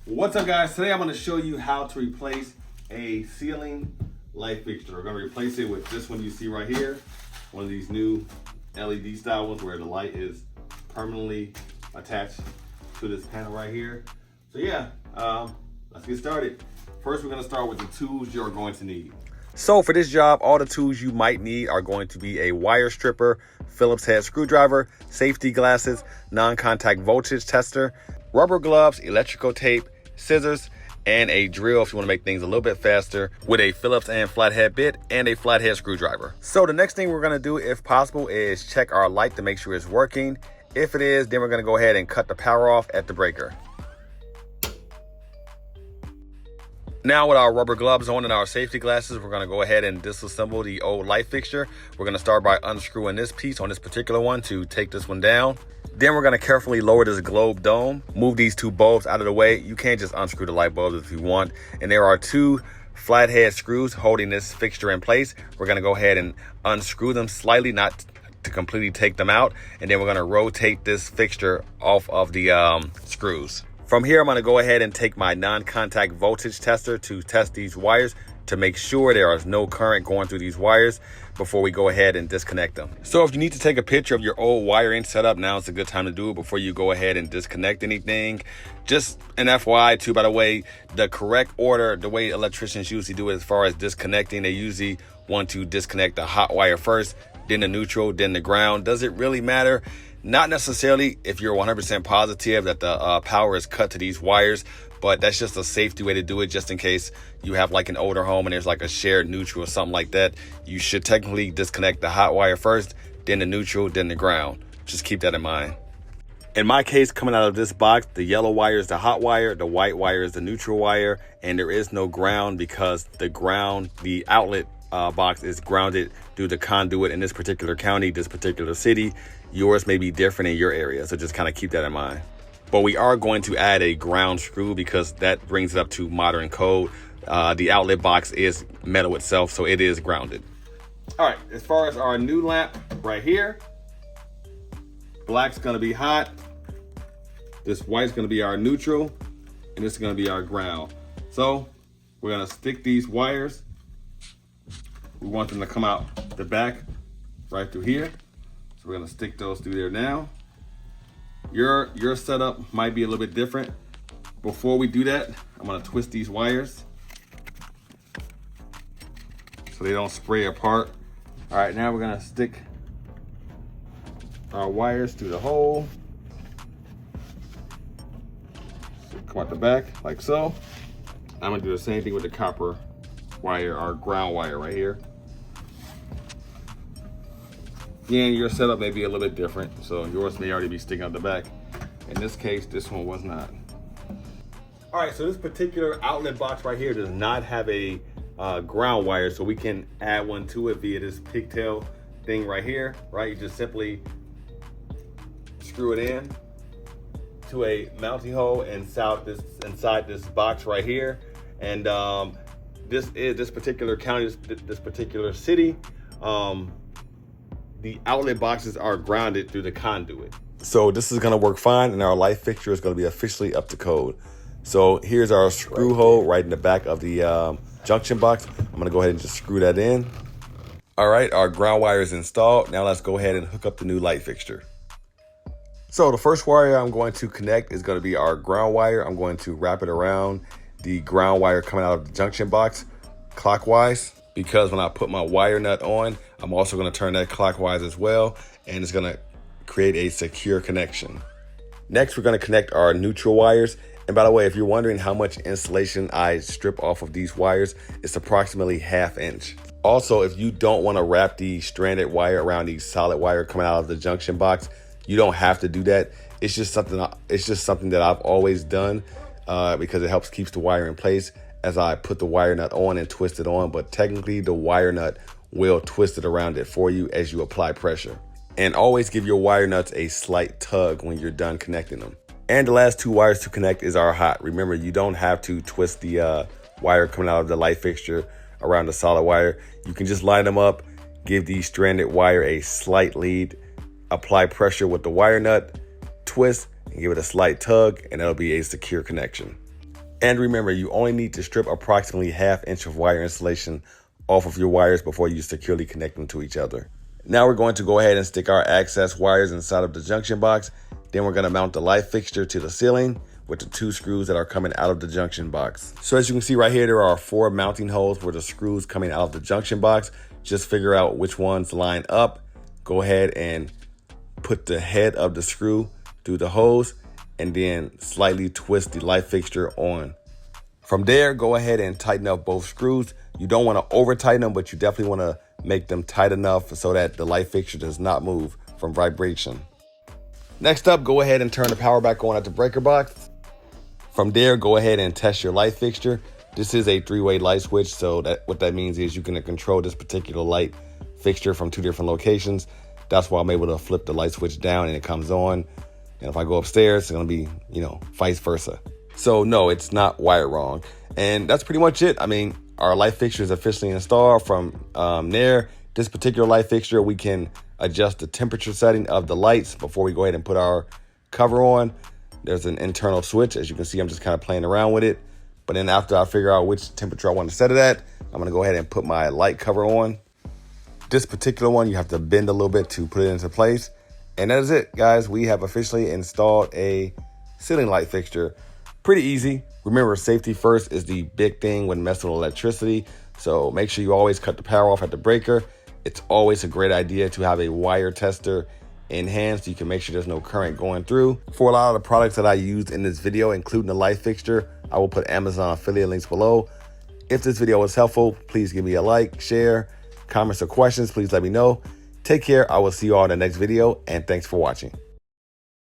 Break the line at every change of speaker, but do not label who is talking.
What's up, guys? Today I'm going to show you how to replace a ceiling light fixture. We're going to replace it with this one you see right here, one of these new LED style ones where the light is permanently attached to this panel right here. So yeah, let's get started. First, we're going to start with the tools you're going to need. So for this job, all the tools you might need are going to be a wire stripper, Phillips head screwdriver, safety glasses, non-contact voltage tester, rubber gloves, electrical tape, scissors, and a drill if you want to make things a little bit faster, with a Phillips and flathead bit and a flathead screwdriver. So the next thing we're going to do, if possible, is check our light to make sure it's working. If it is, then we're going to go ahead and cut the power off at the breaker. Now with our rubber gloves on and our safety glasses, we're going to go ahead and disassemble the old light fixture. We're going to start by unscrewing this piece on this particular one to take this one down. Then we're going to carefully lower this globe dome, move these two bulbs out of the way. You can't just unscrew the light bulbs if you want. And there are two flathead screws holding this fixture in place. We're going to go ahead and unscrew them slightly, not to completely take them out. And then we're going to rotate this fixture off of the screws. From here, I'm going to go ahead and take my non-contact voltage tester to test these wires to make sure there is no current going through these wires before we go ahead and disconnect them. So if you need to take a picture of your old wiring setup, now is a good time to do it before you go ahead and disconnect anything. Just an FYI too, by the way, the correct order, the way electricians usually do it as far as disconnecting, they usually want to disconnect the hot wire first, then the neutral, then the ground. Does it really matter? Not necessarily if you're 100% positive that the power is cut to these wires, but that's just a safety way to do it, just in case you have like an older home and there's like a shared neutral or something like that. You should technically disconnect the hot wire first, then the neutral, then the ground. Just keep that in mind. In my case, coming out of this box, the yellow wire is the hot wire, the white wire is the neutral wire, and there is no ground because the outlet box is grounded through the conduit in this particular county, this particular city. Yours may be different in your area, so just kind of keep that in mind. But we are going to add a ground screw because that brings it up to modern code. The outlet box is metal itself, so it is grounded. All right, as far as our new lamp right here, black's gonna be hot, this white's gonna be our neutral, and this is gonna be our ground. So we're gonna stick these wires. We want them to come out the back right through here. So we're gonna stick those through there now. Your setup might be a little bit different. Before we do that, I'm gonna twist these wires so they don't spray apart. All right, now we're gonna stick our wires through the hole. So come out the back like so. I'm gonna do the same thing with the copper wire, our ground wire right here. Again, your setup may be a little bit different, so yours may already be sticking out the back. In this case, this one was not. All right, so this particular outlet box right here does not have a ground wire, so we can add one to it via this pigtail thing right here, right? You just simply screw it in to a mounting hole inside this box right here. And this particular county, this particular city, the outlet boxes are grounded through the conduit. So this is gonna work fine, and our light fixture is gonna be officially up to code. So here's our screw hole right in the back of the junction box. I'm gonna go ahead and just screw that in. All right, our ground wire is installed. Now let's go ahead and hook up the new light fixture. So the first wire I'm going to connect is gonna be our ground wire. I'm going to wrap it around the ground wire coming out of the junction box clockwise, because when I put my wire nut on, I'm also gonna turn that clockwise as well, and it's gonna create a secure connection. Next, we're gonna connect our neutral wires. And by the way, if you're wondering how much insulation I strip off of these wires, it's approximately 1/2 inch. Also, if you don't wanna wrap the stranded wire around the solid wire coming out of the junction box, you don't have to do that. It's just something that I've always done because it helps keeps the wire in place as I put the wire nut on and twist it on. But technically, the wire nut will twist it around it for you as you apply pressure. And always give your wire nuts a slight tug when you're done connecting them. And the last two wires to connect is our hot. Remember, you don't have to twist the wire coming out of the light fixture around the solid wire. You can just line them up, give the stranded wire a slight lead, apply pressure with the wire nut, twist, and give it a slight tug, and that'll be a secure connection. And remember, you only need to strip approximately 1/2 inch of wire insulation off of your wires before you securely connect them to each other. Now we're going to go ahead and stick our access wires inside of the junction box. Then we're going to mount the light fixture to the ceiling with the 2 screws that are coming out of the junction box. So as you can see right here, there are 4 mounting holes for the screws coming out of the junction box. Just figure out which ones line up. Go ahead and put the head of the screw through the hose and then slightly twist the light fixture on. From there, go ahead and tighten up both screws. You don't want to over tighten them, but you definitely want to make them tight enough so that the light fixture does not move from vibration. Next up, go ahead and turn the power back on at the breaker box. From there, go ahead and test your light fixture. This is a 3-way light switch, so what that means is you can control this particular light fixture from 2 different locations. That's why I'm able to flip the light switch down and it comes on. And if I go upstairs, it's going to be, vice versa. So no, it's not wired wrong. And that's pretty much it. I mean, our light fixture is officially installed. From there, this particular light fixture, we can adjust the temperature setting of the lights before we go ahead and put our cover on. There's an internal switch. As you can see, I'm just kind of playing around with it. But then after I figure out which temperature I want to set it at, I'm going to go ahead and put my light cover on. This particular one, you have to bend a little bit to put it into place. And that is it, guys. We have officially installed a ceiling light fixture. Pretty easy. Remember, safety first is the big thing when messing with electricity. So make sure you always cut the power off at the breaker. It's always a great idea to have a wire tester in hand so you can make sure there's no current going through. For a lot of the products that I used in this video, including the light fixture, I will put Amazon affiliate links below. If this video was helpful, please give me a like, share, comments or questions, please let me know. Take care. I will see you all in the next video, and thanks for watching.